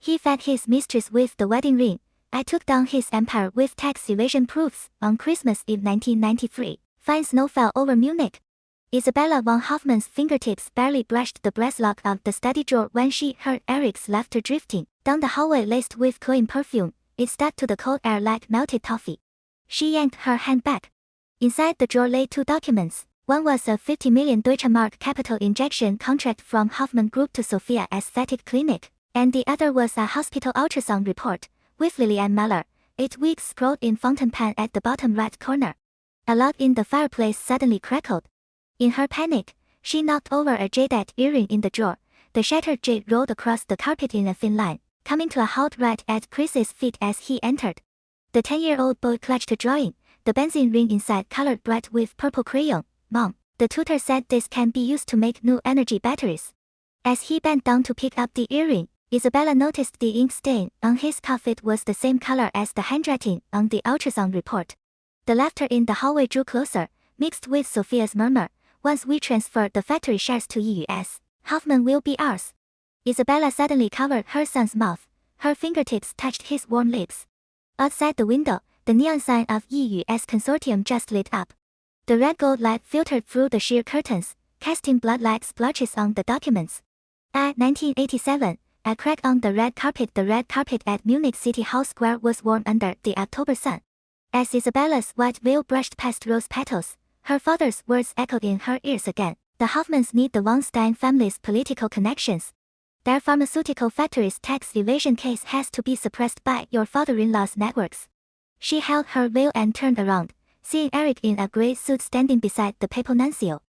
He fed his mistress with the wedding ring. I took down his empire with tax evasion proofs on Christmas Eve 1993. Fine snow fell over Munich. Isabella von Hoffmann's fingertips barely brushed the brass lock of the study drawer when she heard Eric's laughter drifting down the hallway laced with cloying perfume. It stuck to the cold air like melted toffee. She yanked her hand back. Inside the drawer lay 2 documents. One was a 50 million Deutsche Mark capital injection contract from Hoffmann Group to Sophia Aesthetic Clinic, and the other was a hospital ultrasound report, with Lillian Muller, 8 weeks scrawled in fountain pen at the bottom right corner. A log in the fireplace suddenly crackled. In her panic, she knocked over a jadeite earring in the drawer. The shattered jade rolled across the carpet in a thin line, coming to a halt right at Chris's feet as he entered. The 10-year-old boy clutched a drawing, the benzene ring inside colored bright with purple crayon. Mom, the tutor said this can be used to make new energy batteries. As he bent down to pick up the earring, Isabella noticed the ink stain on his cuff. It was the same color as the handwriting on the ultrasound report. The laughter in the hallway drew closer, mixed with Sophia's murmur. Once we transfer the factory shares to EUS, Hoffmann will be ours. Isabella suddenly covered her son's mouth. Her fingertips touched his warm lips. Outside the window, the neon sign of EUS Consortium just lit up. The red gold light filtered through the sheer curtains, casting blood-like splotches on the documents. 1987, a crack on the red carpet. The red carpet at Munich City Hall Square was warm under the October sun. As Isabella's white veil brushed past rose petals, her father's words echoed in her ears again. The Hoffmanns need the von Stein family's political connections. Their pharmaceutical factory's tax evasion case has to be suppressed by your father-in-law's networks. She held her veil and turned around, seeing Eric in a gray suit standing beside the papal nuncio.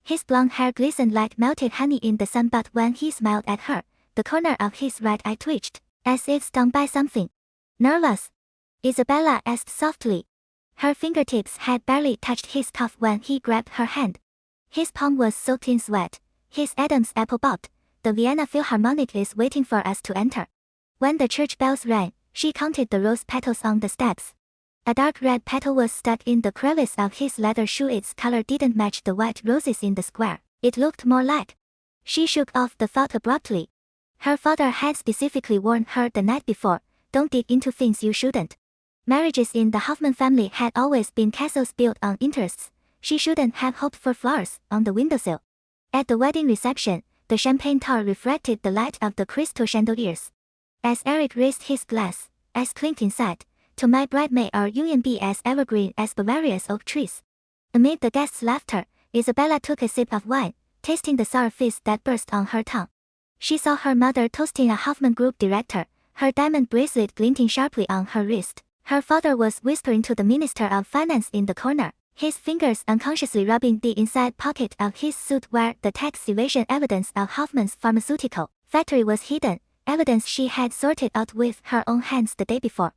His blonde hair glistened like melted honey in the sun, but when he smiled at her, the corner of his right eye twitched, as if stung by something. Nervous? Isabella asked softly. Her fingertips had barely touched his cuff when he grabbed her hand. His palm was soaked in sweat. His Adam's apple bobbed. The Vienna Philharmonic is waiting for us to enter. When the church bells rang, she counted the rose petals on the steps. A dark red petal was stuck in the crevice of his leather shoe. Its color didn't match the white roses in the square. It looked more like. She shook off the thought abruptly. Her father had specifically warned her the night before, don't dig into things you shouldn't. Marriages in the Hoffmann family had always been castles built on interests. She shouldn't have hoped for flowers on the windowsill. At the wedding reception, the champagne tower reflected the light of the crystal chandeliers. As Eric raised his glass, eyes clinked inside, to my bride may our union be as evergreen as Bavaria's oak trees. Amid the guests' laughter, Isabella took a sip of wine, tasting the sour fizz that burst on her tongue. She saw her mother toasting a Hoffmann Group director, her diamond bracelet glinting sharply on her wrist. Her father was whispering to the Minister of Finance in the corner, his fingers unconsciously rubbing the inside pocket of his suit where the tax evasion evidence of Hoffmann's pharmaceutical factory was hidden, evidence she had sorted out with her own hands the day before.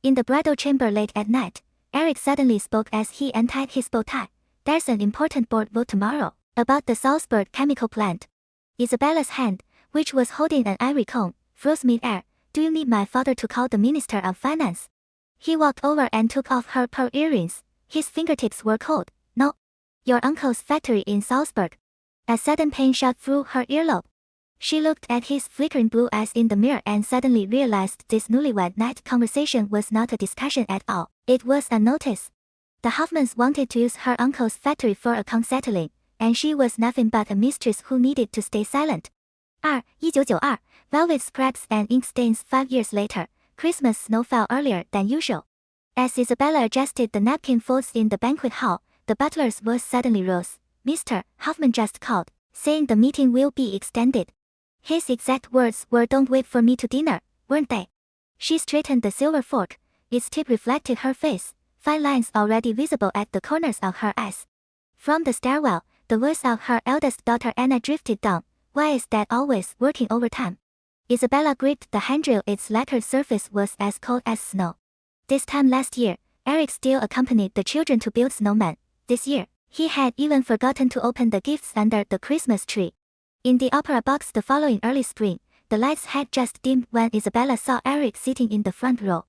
In the bridal chamber late at night, Eric suddenly spoke as he untied his bow tie. There's an important board vote tomorrow, about the Salzburg chemical plant. Isabella's hand, which was holding an ivory comb, froze mid-air. Do you need my father to call the Minister of Finance? He walked over and took off her pearl earrings. His fingertips were cold. No. Your uncle's factory in Salzburg. A sudden pain shot through her earlobe. She looked at his flickering blue eyes in the mirror and suddenly realized this newlywed night conversation was not a discussion at all. It was a notice. The Hoffmanns wanted to use her uncle's factory for account settling, and she was nothing but a mistress who needed to stay silent. 1992, velvet scraps and ink stains. 5 years later, Christmas snow fell earlier than usual. As Isabella adjusted the napkin folds in the banquet hall, the butler's voice suddenly rose. Mr. Hoffmann just called, saying the meeting will be extended. His exact words were don't wait for me to dinner, weren't they? She straightened the silver fork. Its tip reflected her face, fine lines already visible at the corners of her eyes. From the stairwell, the voice of her eldest daughter Anna drifted down. Why is Dad always working overtime? Isabella gripped the handrail. Its lacquered surface was as cold as snow. This time last year, Eric still accompanied the children to build snowmen. This year, he had even forgotten to open the gifts under the Christmas tree. In the opera box the following early spring, the lights had just dimmed when Isabella saw Eric sitting in the front row.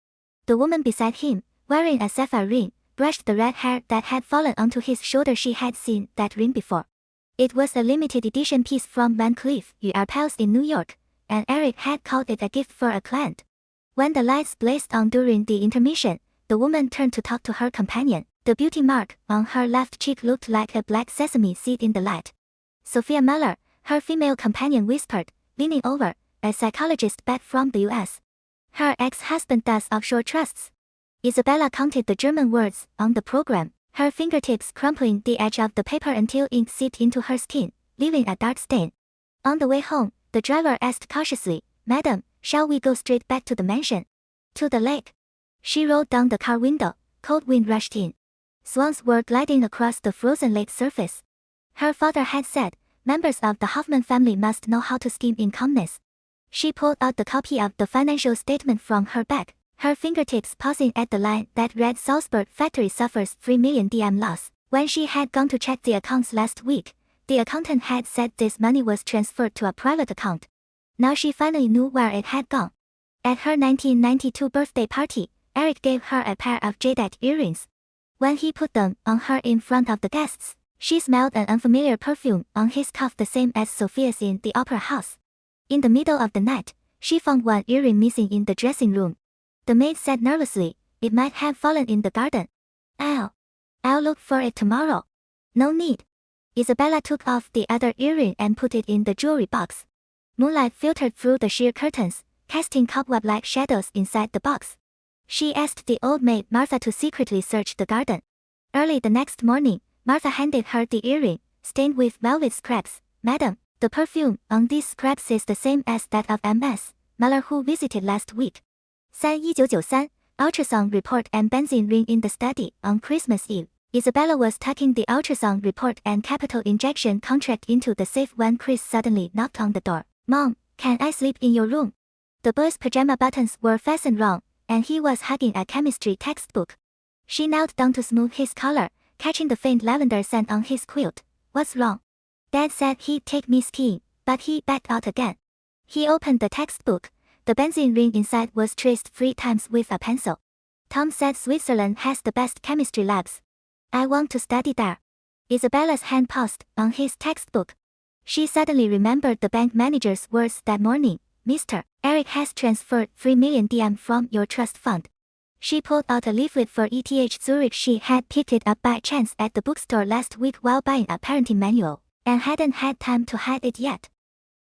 The woman beside him, wearing a sapphire ring, brushed the red hair that had fallen onto his shoulder. She had seen that ring before. It was a limited edition piece from Van Cleef, You Are Pals in New York, and Eric had called it a gift for a client. When the lights blazed on during the intermission, the woman turned to talk to her companion. The beauty mark on her left cheek looked like a black sesame seed in the light. Sophia Muller, her female companion, whispered, leaning over, a psychologist back from the US. Her ex-husband does offshore trusts. Isabella counted the German words on the program, her fingertips crumpling the edge of the paper until ink seeped into her skin, leaving a dark stain. On the way home, the driver asked cautiously, "Madam, shall we go straight back to the mansion?" "To the lake." She rolled down the car window. Cold wind rushed in. Swans were gliding across the frozen lake surface. Her father had said, members of the Hoffman family must know how to scheme in calmness. She pulled out the copy of the financial statement from her bag, her fingertips pausing at the line that read Salzburg factory suffers 3 million DM loss. When she had gone to check the accounts last week, the accountant had said this money was transferred to a private account. Now she finally knew where it had gone. At her 1992 birthday party, Eric gave her a pair of jade earrings. When he put them on her in front of the guests, she smelled an unfamiliar perfume on his cuff, the same as Sophia's in the opera house. In the middle of the night, she found one earring missing in the dressing room. The maid said nervously, "It might have fallen in the garden." I'll look for it tomorrow." "No need." Isabella took off the other earring and put it in the jewelry box. Moonlight filtered through the sheer curtains, casting cobweb-like shadows inside the box. She asked the old maid Martha to secretly search the garden. Early the next morning, Martha handed her the earring, stained with velvet scraps. "Madam, the perfume on these scraps is the same as that of Ms. Muller who visited last week." 3-1993, ultrasound report and benzene ring in the study. On Christmas Eve, Isabella was tucking the ultrasound report and capital injection contract into the safe when Chris suddenly knocked on the door. "Mom, can I sleep in your room?" The boy's pajama buttons were fastened wrong, and he was hugging a chemistry textbook. She knelt down to smooth his collar, catching the faint lavender scent on his quilt. "What's wrong?" "Dad said he'd take me skiing, but he backed out again." He opened the textbook. The benzene ring inside was traced 3 times with a pencil. "Tom said Switzerland has the best chemistry labs. I want to study there." Isabella's hand paused on his textbook. She suddenly remembered the bank manager's words that morning. "Mr. Eric has transferred 3 million DM from your trust fund." She pulled out a leaflet for ETH Zurich. She had picked it up by chance at the bookstore last week while buying a parenting manual, and hadn't had time to hide it yet.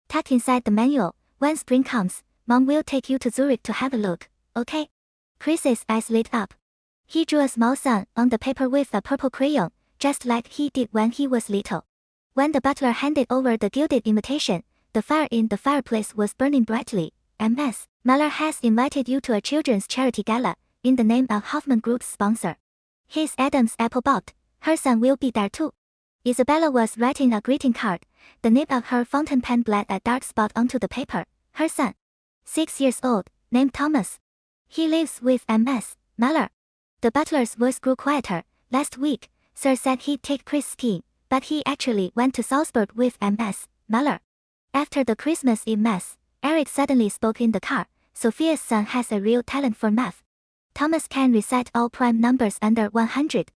Tucked inside the manual, "When spring comes, Mom will take you to Zurich to have a look, okay?" Chris's eyes lit up. He drew a small sun on the paper with a purple crayon, just like he did when he was little. When the butler handed over the gilded invitation, the fire in the fireplace was burning brightly. "Ms. Muller has invited you to a children's charity gala, in the name of Hoffman Group's sponsor. His Adam's apple bobbed. Her son will be there too." Isabella was writing a greeting card. The nib of her fountain pen bled a dark spot onto the paper. "Her son. 6 years old, named Thomas. He lives with Ms. Muller." The butler's voice grew quieter. "Last week, Sir said he'd take Chris skiing, but he actually went to Salzburg with Ms. Muller." After the Christmas Eve mess, Eric suddenly spoke in the car. "Sophia's son has a real talent for math. Thomas can recite all prime numbers under 100.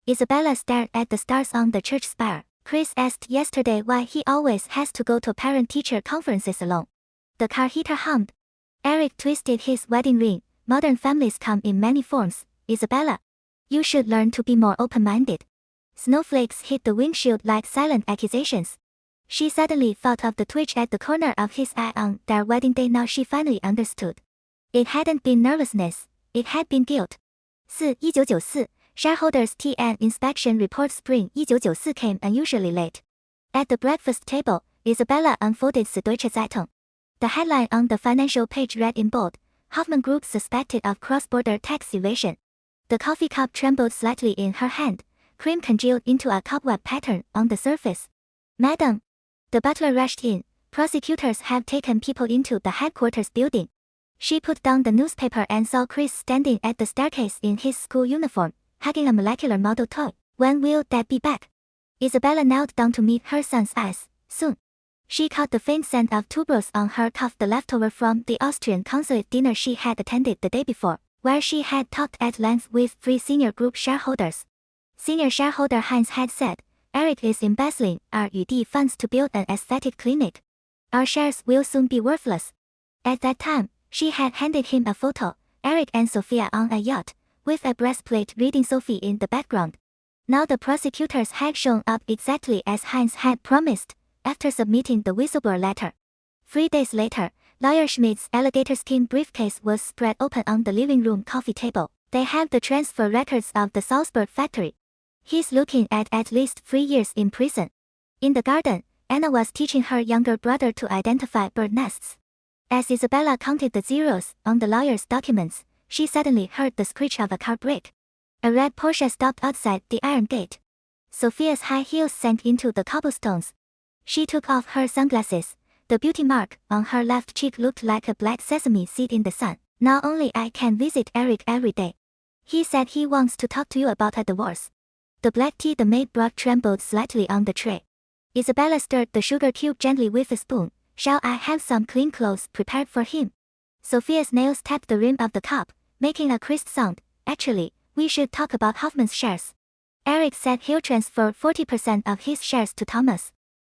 Isabella stared at the stars on the church spire. "Chris asked yesterday why he always has to go to parent-teacher conferences alone." The car heater hummed. Eric twisted his wedding ring. "Modern families come in many forms, Isabella. You should learn to be more open-minded." Snowflakes hit the windshield like silent accusations. She suddenly thought of the twitch at the corner of his eye on their wedding day. Now she finally understood. It hadn't been nervousness, it had been guilt. 4-1994, shareholders tea and inspection report. Spring 1994 came unusually late. At the breakfast table, Isabella unfolded Süddeutsche Zeitung. The headline on the financial page read in bold, "Hoffman Group suspected of cross-border tax evasion." The coffee cup trembled slightly in her hand. Cream congealed into a cobweb pattern on the surface. "Madam." The butler rushed in. "Prosecutors have taken people into the headquarters building." She put down the newspaper and saw Chris standing at the staircase in his school uniform, hugging a molecular model toy. "When will Dad be back?" Isabella knelt down to meet her son's eyes. "Soon." She caught the faint scent of tuberose on her cuff, the leftover from the Austrian consulate dinner she had attended the day before, where she had talked at length with 3 senior group shareholders. Senior shareholder Heinz had said, "Eric is embezzling our UD funds to build an aesthetic clinic. Our shares will soon be worthless." At that time, she had handed him a photo, Eric and Sophia on a yacht, with a breastplate reading Sophie in the background. Now the prosecutors had shown up exactly as Heinz had promised, after submitting the whistleblower letter. 3 days later, lawyer Schmidt's alligator skin briefcase was spread open on the living room coffee table. They have the transfer records of the Salzburg factory. He's looking at least 3 years in prison. In the garden, Anna was teaching her younger brother to identify bird nests. As Isabella counted the zeros on the lawyer's documents, she suddenly heard the screech of a car brake. A red Porsche stopped outside the iron gate. Sophia's high heels sank into the cobblestones. She took off her sunglasses. The beauty mark on her left cheek looked like a black sesame seed in the sun. Now only I can visit Eric every day. He said he wants to talk to you about a divorce. The black tea the maid brought trembled slightly on the tray. Isabella stirred the sugar cube gently with a spoon. Shall I have some clean clothes prepared for him? Sophia's nails tapped the rim of the cup, making a crisp sound. Actually, we should talk about Hoffman's shares. Eric said he'll transfer 40% of his shares to Thomas.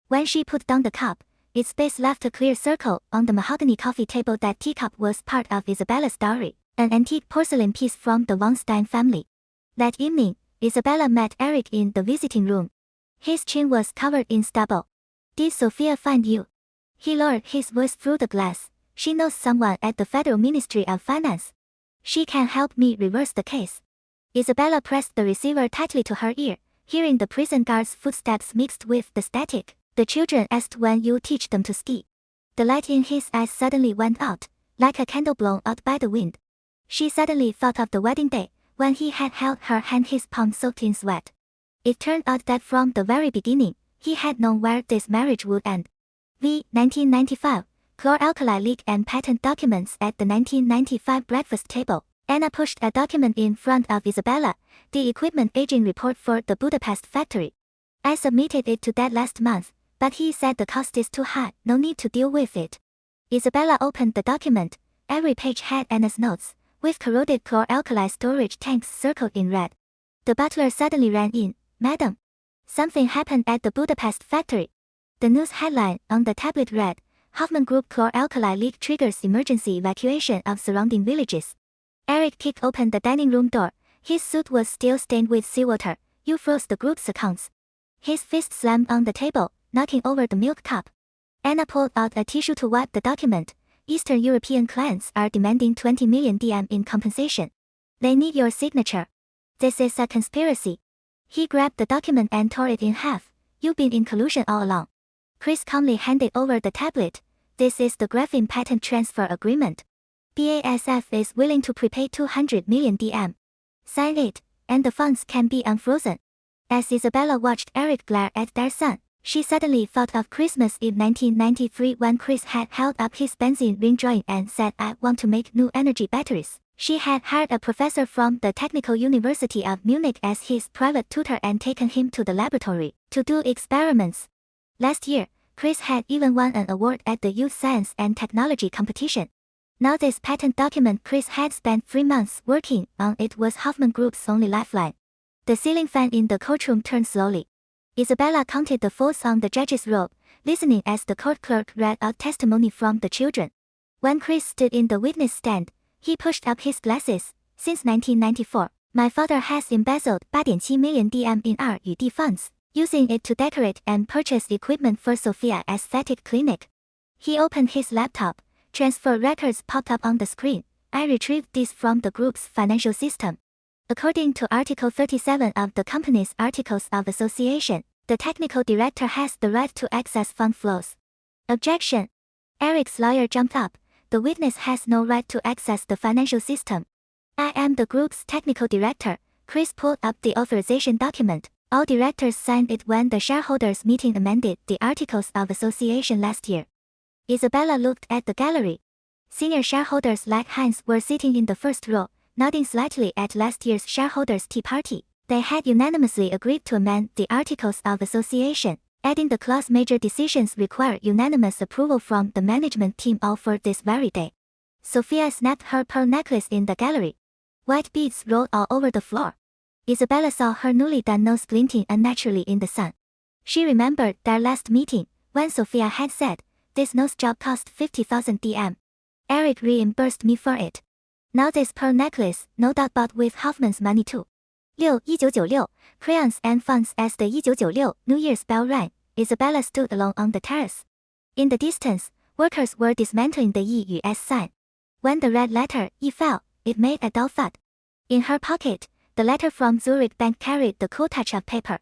When she put down the cup, its base left a clear circle on the mahogany coffee table. That teacup was part of Isabella's dowry, an antique porcelain piece from the von Stein family. That evening, Isabella met Eric in the visiting room. His chin was covered in stubble. Did Sophia find you? He lowered his voice through the glass. She knows someone at the Federal Ministry of Finance. She can help me reverse the case. Isabella pressed the receiver tightly to her ear, hearing the prison guard's footsteps mixed with the static. The children asked when you teach them to ski. The light in his eyes suddenly went out, like a candle blown out by the wind. She suddenly thought of the wedding day, when he had held her hand, his palm soaked in sweat. It turned out that from the very beginning, he had known where this marriage would end. 1995, chlor-alkali leak and patent documents. At the 1995 breakfast table, Anna pushed a document in front of Isabella, the equipment aging report for the Budapest factory. I submitted it to Dad last month, but he said the cost is too high, no need to deal with it. Isabella opened the document. Every page had Anna's notes, with corroded chlor-alkali storage tanks circled in red. The butler suddenly ran in. Madam, something happened at the Budapest factory. The news headline on the tablet read, Hoffman Group chlor-alkali leak triggers emergency evacuation of surrounding villages. Eric kicked open the dining room door. His suit was still stained with seawater. You froze the group's accounts. His fist slammed on the table, knocking over the milk cup. Anna pulled out a tissue to wipe the document. Eastern European clients are demanding 20 million DM in compensation. They need your signature. This is a conspiracy. He grabbed the document and tore it in half. You've been in collusion all along. Chris calmly handed over the tablet. This is the graphene patent transfer agreement. BASF is willing to prepay 200 million DM. Sign it, and the funds can be unfrozen. As Isabella watched Eric glare at their son, she suddenly thought of Christmas Eve 1993 when Chris had held up his benzene ring drawing and said, I want to make new energy batteries. She had hired a professor from the Technical University of Munich as his private tutor and taken him to the laboratory to do experiments. Last year, Chris had even won an award at the Youth Science and Technology competition. Now this patent document Chris had spent 3 months working on it was Hoffman Group's only lifeline. The ceiling fan in the courtroom turned slowly. Isabella counted the folds on the judge's robe, listening as the court clerk read out testimony from the children. When Chris stood in the witness stand, he pushed up his glasses. Since 1994, my father has embezzled 8.7 million DM in R&D funds, using it to decorate and purchase equipment for Sophia Aesthetic Clinic. He opened his laptop. Transfer records popped up on the screen. I retrieved these from the group's financial system. According to Article 37 of the company's Articles of Association, the technical director has the right to access fund flows. Objection. Eric's lawyer jumped up. The witness has no right to access the financial system. I am the group's technical director. Chris pulled up the authorization document. All directors signed it when the shareholders' meeting amended the Articles of Association last year. Isabella looked at the gallery. Senior shareholders like Heinz were sitting in the first row, nodding slightly at last year's shareholders' tea party. They had unanimously agreed to amend the Articles of Association, adding the clause major decisions require unanimous approval from the management team, all for this very day. Sophia snapped her pearl necklace in the gallery. White beads rolled all over the floor. Isabella saw her newly done nose glinting unnaturally in the sun. She remembered their last meeting, when Sophia had said, this nose job cost 50,000 DM. Eric reimbursed me for it. Now this pearl necklace, no doubt bought with Hoffman's money too. 6. 1996, crayons and fonts. As the 1996 New Year's bell rang, Isabella stood alone on the terrace. In the distance, workers were dismantling the E/U/S sign. When the red letter E fell, it made a dull thud. In her pocket, the letter from Zurich Bank carried the cool touch of paper.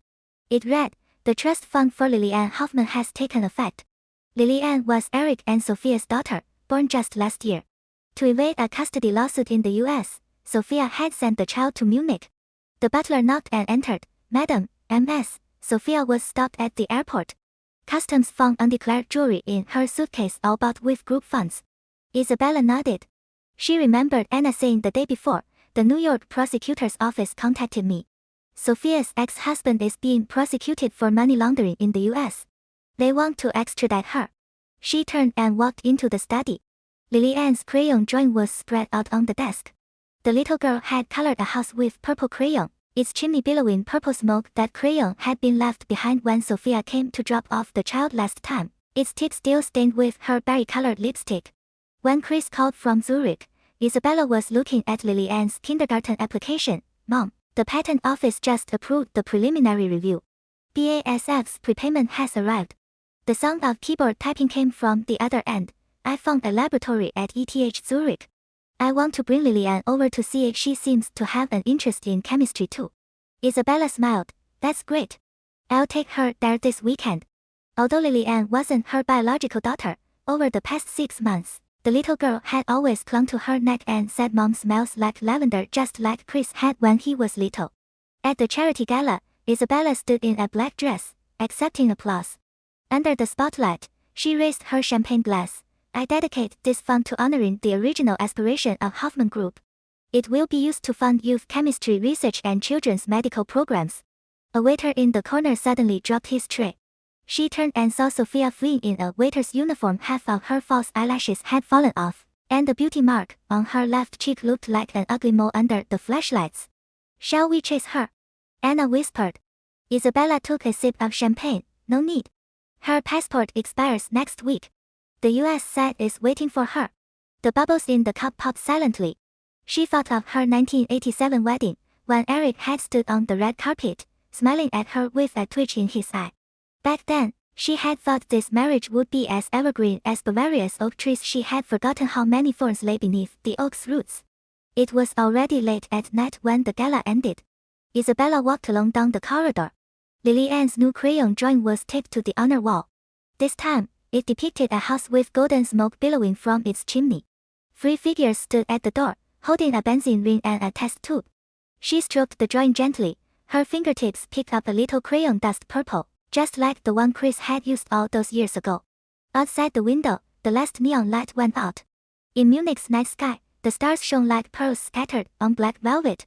It read, "The trust fund for Lilianne Hoffman has taken effect." Lilianne was Eric and Sophia's daughter, born just last year. To evade a custody lawsuit in the U.S., Sophia had sent the child to Munich. The butler knocked and entered. "Madam, M.S." Sophia was stopped at the airport. Customs found undeclared jewelry in her suitcase, all bought with group funds. Isabella nodded. She remembered Anna saying the day before, "The New York prosecutor's office contacted me. Sophia's ex-husband is being prosecuted for money laundering in the U.S. They want to extradite her." She turned and walked into the study. Lilianne's crayon drawing was spread out on the desk. The little girl had colored a house with purple crayon, its chimney billowing purple smoke. That crayon had been left behind when Sophia came to drop off the child last time, its tip still stained with her berry-colored lipstick. When Chris called from Zurich, Isabella was looking at Lilianne's kindergarten application. "Mom, the patent office just approved the preliminary review. BASF's prepayment has arrived." The sound of keyboard typing came from the other end. "I found a laboratory at ETH Zurich. I want to bring Lilianne over to see it. She seems to have an interest in chemistry too." Isabella smiled. "That's great. I'll take her there this weekend." Although Lilianne wasn't her biological daughter, over the past 6 months, the little girl had always clung to her neck and said, "Mom smells like lavender," just like Chris had when he was little. At the charity gala, Isabella stood in a black dress, accepting applause. Under the spotlight, she raised her champagne glass. "I dedicate this fund to honoring the original aspiration of Hoffman Group. It will be used to fund youth chemistry research and children's medical programs." A waiter in the corner suddenly dropped his tray. She turned and saw Sophia fleeing in a waiter's uniform. Half of her false eyelashes had fallen off, and the beauty mark on her left cheek looked like an ugly mole under the flashlights. "Shall we chase her?" Anna whispered. Isabella took a sip of champagne. "No need. Her passport expires next week. The U.S. side is waiting for her." The bubbles in the cup popped silently. She thought of her 1987 wedding, when Eric had stood on the red carpet, smiling at her with a twitch in his eye. Back then, she had thought this marriage would be as evergreen as Bavaria's oak trees. She had forgotten how many thorns lay beneath the oak's roots. It was already late at night when the gala ended. Isabella walked alone down the corridor. Lilianne's new crayon drawing was taped to the honor wall. This time, it depicted a house with golden smoke billowing from its chimney. 3 figures stood at the door, holding a benzene ring and a test tube. She stroked the drawing gently. Her fingertips picked up a little crayon dust purple, just like the one Chris had used all those years ago. Outside the window, the last neon light went out. In Munich's night sky, the stars shone like pearls scattered on black velvet.